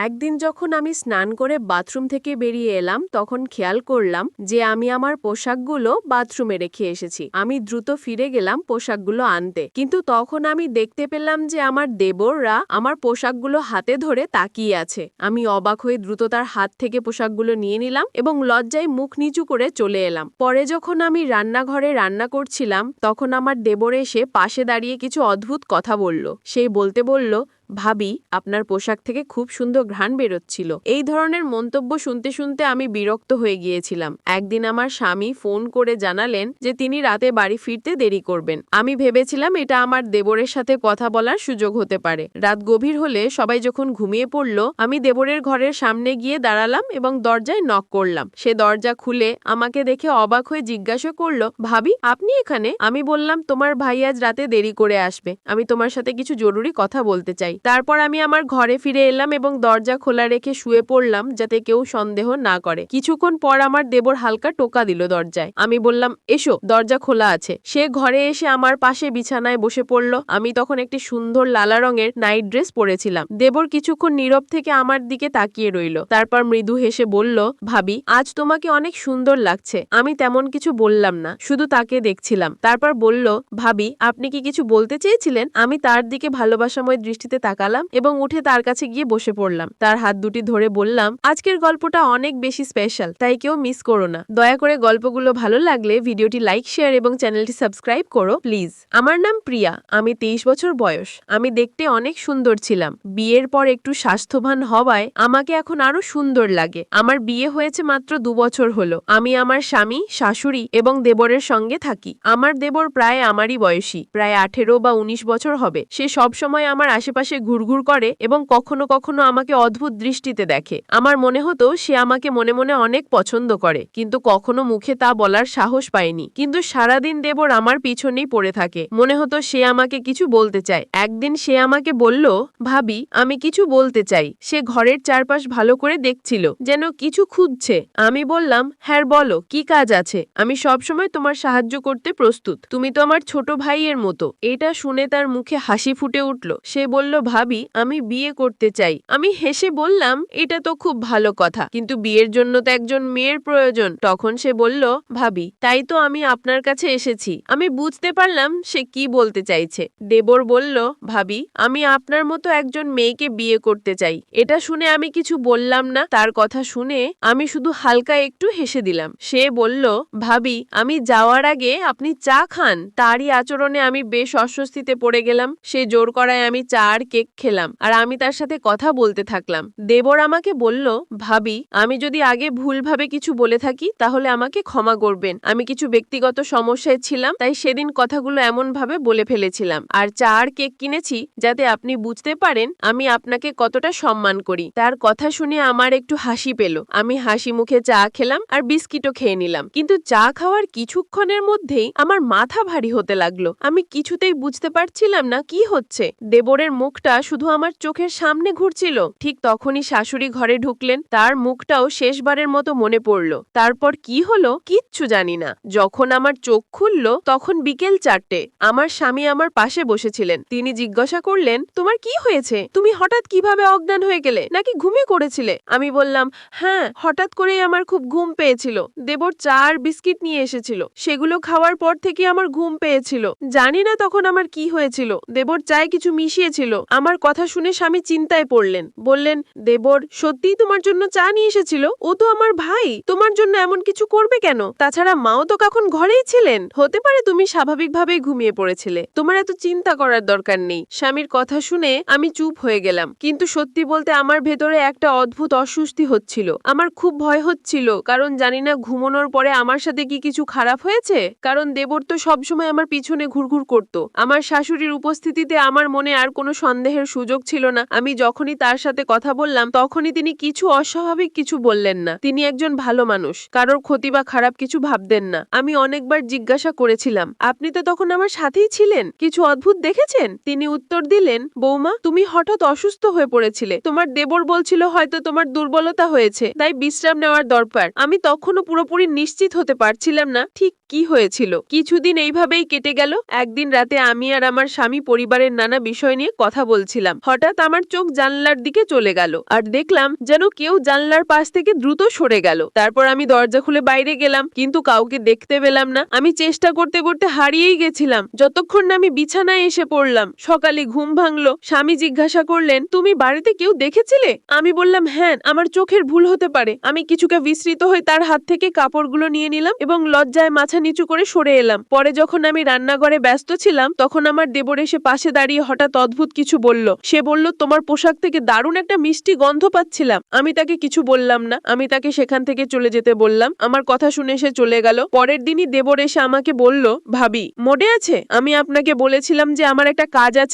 একদিন যখন আমি স্নান করে বাথরুম থেকে বেরিয়ে এলাম তখন খেয়াল করলাম যে আমি আমার পোশাকগুলো বাথরুমে রেখে এসেছি। আমি দ্রুত ফিরে গেলাম পোশাকগুলো আনতে, কিন্তু তখন আমি দেখতে পেলাম যে আমার দেবররা আমার পোশাকগুলো হাতে ধরে তাকিয়ে আছে। আমি অবাক হয়ে দ্রুত তার হাত থেকে পোশাকগুলো নিয়ে নিলাম এবং লজ্জায় মুখ নিচু করে চলে এলাম। পরে যখন আমি রান্নাঘরে রান্না করছিলাম তখন আমার দেবর এসে পাশে দাঁড়িয়ে কিছু অদ্ভুত কথা বলল। সেই বলল, ভাবি, আপনার পোশাক থেকে খুব সুন্দর ঘ্রাণ বেরোচ্ছিল। এই ধরনের মন্তব্য শুনতে শুনতে আমি বিরক্ত হয়ে গিয়েছিলাম। একদিন আমার স্বামী ফোন করে জানালেন যে তিনি রাতে বাড়ি ফিরতে দেরি করবেন। আমি ভেবেছিলাম এটা আমার দেবরের সাথে কথা বলার সুযোগ হতে পারে। রাত গভীর হলে সবাই যখন ঘুমিয়ে পড়ল, আমি দেবরের ঘরের সামনে গিয়ে দাঁড়ালাম এবং দরজায় নক করলাম। সে দরজা খুলে আমাকে দেখে অবাক হয়ে জিজ্ঞাসা করলো, ভাবি, আপনি এখানে? আমি বললাম, তোমার ভাই আজ রাতে দেরি করে আসবে, আমি তোমার সাথে কিছু জরুরি কথা বলতে চাই। তারপর আমি আমার ঘরে ফিরে এলাম এবং দরজা খোলা রেখে শুয়ে পড়লাম যাতে কেউ সন্দেহ না করে। কিছুক্ষণ পর আমার দেবর হালকা টোকা দিল দরজায়। আমি বললাম, এসো, দরজা খোলা আছে। সে ঘরে এসে আমার পাশে বিছানায় বসে পড়ল। আমি তখন একটি সুন্দর লালা রঙের নাইট ড্রেস পরেছিলাম। দেবর কিছুক্ষণ নীরব থেকে আমার দিকে তাকিয়ে রইল। তারপর মৃদু হেসে বলল, ভাবি, আজ তোমাকে অনেক সুন্দর লাগছে। আমি তেমন কিছু বললাম না, শুধু তাকে দেখছিলাম। তারপর বলল, ভাবি, আপনি কি কিছু বলতে চেয়েছিলেন? আমি তার দিকে ভালোবাসাময় দৃষ্টিতে তাকালাম এবং উঠে তার কাছে গিয়ে বসে পড়লাম। তার হাত দুটি ধরে বললাম, আজকের গল্পটা অনেক বেশি স্পেশাল, তাই কেউ মিস করো না। দয়া করে গল্পগুলো ভালো লাগলে ভিডিওটি লাইক, শেয়ার এবং চ্যানেলটি সাবস্ক্রাইব করো প্লিজ। আমার নাম প্রিয়া, আমি 23 বছর বয়স। আমি দেখতে অনেক সুন্দর ছিলাম। বিয়ের পর একটু স্বাস্থ্যবান হওয়ায় আমাকে এখন আরো সুন্দর লাগে। আমার বিয়ে হয়েছে মাত্র 2 বছর হলো। আমি আমার স্বামী, শাশুড়ি এবং দেবরের সঙ্গে থাকি। আমার দেবর প্রায় আমারই বয়সী, প্রায় 18 বা 19 বছর হবে। সে সবসময় আমার আশেপাশে ঘুরঘুর করে এবং কখনো কখনো আমাকে অদ্ভুত দৃষ্টিতে দেখে। আমার মনে হতো সে আমাকে মনে মনে অনেক পছন্দ করে, কিন্তু কখনো মুখে তা বলার সাহস পায়নি। কিন্তু সারাদিন দেবর আমার পিছনেই পড়ে থাকে। মনে হতো সে আমাকে কিছু বলতে চায়। একদিন সে আমাকে বলল, ভাবি, আমি কিছু বলতে চাই। সে ঘরের চারপাশ ভালো করে দেখছিল, যেন কিছু খুঁজছে। আমি বললাম, হ্যাঁ বলো, কি কাজ আছে? আমি সবসময় তোমার সাহায্য করতে প্রস্তুত। তুমি তো আমার ছোট ভাইয়ের মতো। এটা শুনে তার মুখে হাসি ফুটে উঠল। সে বলল, ভাবি, আমি বিয়ে করতে চাই। আমি হেসে বললাম, এটা তো খুব ভালো কথা, কিন্তু বিয়ের জন্য তো একজন মেয়ের প্রয়োজন। তখন সে বলল, ভাবি, তাই তো আমি আপনার কাছে এসেছি। আমি বুঝতে পারলাম সে কি বলতে চাইছে। দেবর বলল, ভাবি, আমি আপনার মতো একজন মেয়েকে বিয়ে করতে চাই। এটা শুনে আমি কিছু বললাম না। তার কথা শুনে আমি শুধু হালকা একটু হেসে দিলাম। সে বলল, ভাবি, আমি যাওয়ার আগে আপনি চা খান। তারই আচরণে আমি বেশ অস্বস্তিতে পড়ে গেলাম। সে জোর করায় আমি চা আর কেক খেলাম, আর আমি তার সাথে কথা বলতে থাকলাম। দেবর আমাকে বলল, ভাবি, আমি যদি আগে ভুলভাবে কিছু বলে থাকি তাহলে আমাকে ক্ষমা করবেন। আমি কিছু ব্যক্তিগত সমস্যায় ছিলাম, তাই সেদিন কথাগুলো এমন ভাবে বলে ফেলেছিলাম। আর চা আর কেক কিনেছি যাতে আপনি বুঝতে পারেন আমি আপনাকে কতটা সম্মান করি। তার কথা শুনে আমার একটু হাসি পেল। আমি হাসি মুখে চা খেলাম আর বিস্কিটও খেয়ে নিলাম। কিন্তু চা খাওয়ার কিছুক্ষণের মধ্যেই আমার মাথা ভারী হতে লাগলো। আমি কিছুতেই বুঝতে পারছিলাম না কি হচ্ছে। দেবরের মুখটা শুধু আমার চোখের সামনে ঘুরছিল। ঠিক তখনই শাশুড়ি ঘরে ঢুকলেন। তার মুখটাও শেষবারের মতো মনে পড়ল। তারপর কি হলো কিচ্ছু জানি না। যখন আমার চোখ খুলল তখন বিকেল 4টে। আমার স্বামী আমার পাশে বসেছিলেন। তিনি জিজ্ঞাসা করলেন, তোমার কি হয়েছে? তুমি হঠাৎ কিভাবে অজ্ঞান হয়ে গেলে? নাকি ঘুমিয়ে পড়েছিলে? আমি বললাম, হ্যাঁ, হঠাৎ করেই আমার খুব ঘুম পেয়েছিল। দেবর চা আর বিস্কিট নিয়ে এসেছিল, সেগুলো খাওয়ার পর থেকে আমার ঘুম পেয়েছিল। জানি না তখন আমার কি হয়েছিল। দেবর চায়ে কিছু মিশিয়েছিল। আমার কথা শুনে স্বামী চিন্তায় পড়লেন। বললেন, দেবর সত্যিই তোমার জন্য চা নিয়ে এসেছিল? ও তো আমার ভাই, তোমার জন্য এমন কিছু করবে কেন? তাছাড়া মাও তো কখন ঘরেই ছিলেন। হতে পারে তুমি স্বাভাবিকভাবেই ঘুমিয়ে পড়েছিলে। তোমার এত চিন্তা করার দরকার নেই। স্বামীর কথা শুনে আমি চুপ হয়ে গেলাম। কিন্তু সত্যি বলতে আমার ভেতরে একটা অদ্ভুত অস্বস্তি হচ্ছিল। আমার খুব ভয় হচ্ছিল, কারণ জানি না ঘুমানোর পরে আমার সাথে কি কিছু খারাপ হয়েছে। কারণ দেবর তো সবসময় আমার পিছনে ঘুরঘুর করত। আমার শাশুড়ির উপস্থিতিতে আমার মনে আর কোনো সন্দেহের সুযোগ ছিল না। আমি যখনই তার সাথে কথা বললাম তখনই তিনি কিছু অস্বাভাবিক কিছু বললেন না। তিনি একজন ভালো মানুষ, কারোর ক্ষতি বা খারাপ কিছু ভাবতেন না। আমি অনেকবার জিজ্ঞাসা করেছিলাম, আপনি তো তখন আমার সাথেই ছিলেন, কিছু অদ্ভুত দেখেছেন? তিনি উত্তর দিলেন, বৌমা, তুমি হঠাৎ অসুস্থ হয়ে পড়েছিলে। তোমার দেবর বলছিল হয়তো তোমার দুর্বলতা হয়েছে, তাই বিশ্রাম নেওয়ার দরকার। আমি তখনও পুরোপুরি নিশ্চিত হতে পারছিলাম না ঠিক কি হয়েছিল। কিছুদিন এইভাবেই কেটে গেল। একদিন রাতে আমি আর আমার স্বামী পরিবারের নানা বিষয় নিয়ে কথা বলছিলাম, হঠাৎ আমার চোখ জানলার দিকে চলে গেল আর দেখলাম যেন কেউ জানলার পাশ থেকে দ্রুত সরে গেল। তারপর আমি দরজা খুলে বাইরে গেলাম, কিন্তু কাউকে দেখতে পেলাম না। আমি চেষ্টা করতে করতে হারিয়েই গেছিলাম, যতক্ষণ না আমি বিছানায় এসে পড়লাম। সকালে ঘুম ভাঙলো, স্বামী জিজ্ঞাসা করলেন, তুমি বাড়িতে কেউ দেখেছিলে? আমি বললাম, হ্যাঁ, আমার চোখের ভুল হতে পারে। আমি কিছুটা বিস্মিত হয়ে তার হাত থেকে কাপড়গুলো নিয়ে নিলাম এবং লজ্জায় মাথা নিচু করে সরে এলাম। পরে যখন আমি রান্নাঘরে ব্যস্ত ছিলাম, তখন আমার দেবর এসে পাশে দাঁড়িয়ে হঠাৎ অদ্ভুত কিছু বলল। সে বলল, তোমার পোশাক থেকে দারুণ একটা মিষ্টি গন্ধ পাচ্ছিলাম। আমি তাকে কিছু বললাম না, আমি তাকে সেখান থেকে চলে যেতে বললাম। আমার কথা শুনে সে চলে গেল। পরের দিনই দেবর এসে আমাকে বলল, ভাবি, মনে আছে আমি আপনাকে বলেছিলাম যে আমার একটা কাজ আছে?